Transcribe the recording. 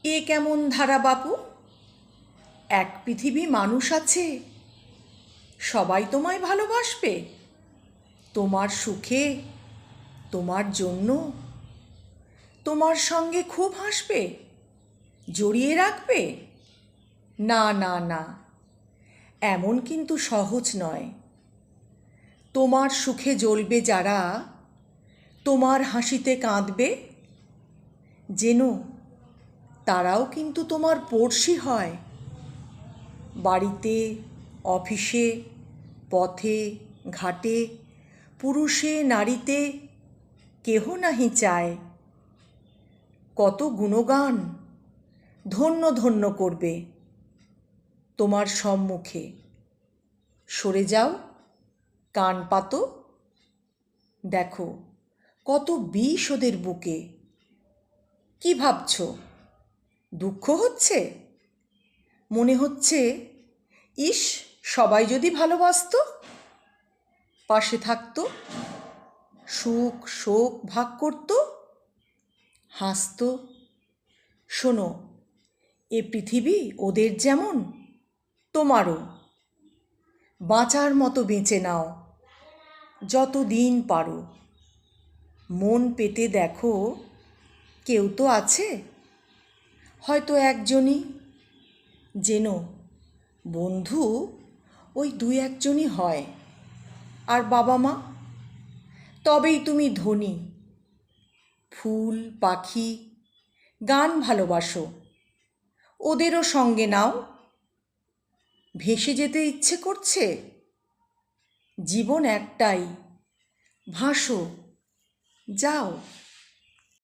এ কেমন ধারা বাপু? এক পৃথিবী মানুষ আছে, সবাই তোমায় ভালোবাসবে, তোমার সুখে, তোমার জন্য, তোমার সঙ্গে খুব হাসবে, জড়িয়ে রাখবে। না না না, এমন কিন্তু সহজ নয়। তোমার সুখে জ্বলবে যারা, তোমার হাসিতে কাঁদবে, যেন তারাও কিন্তু তোমার পড়শি হয়। বাড়িতে, অফিসে, পথে ঘাটে, পুরুষে নারীতে কেহ নাহি চায়। কত গুণগান ধন্য ধন্য করবে তোমার সম্মুখে। সরে যাও, কান পাতো, দেখো কত বিষ ওদের বুকে। কি ভাবছ? দুঃখ হচ্ছে? মনে হচ্ছে ইস, সবাই যদি ভালোবাসতো, পাশে থাকতো, সুখ শোক ভাগ করত, হাসতো। শোনো, এ পৃথিবী ওদের যেমন তোমারও। বাঁচার মতো বেঁচে নাও, যত দিন পারো। মন পেতে দেখো, কেউ তো আছে, হয়তো একজনই। যেন বন্ধু ওই দুই একজনই হয়, আর বাবা মা, তবেই তুমি ধনী। ফুল পাখি গান ভালোবাসো, ওদেরও সঙ্গে নাও। ভেসে যেতে ইচ্ছে করছে? জীবন একটাই, ভাসো, যাও।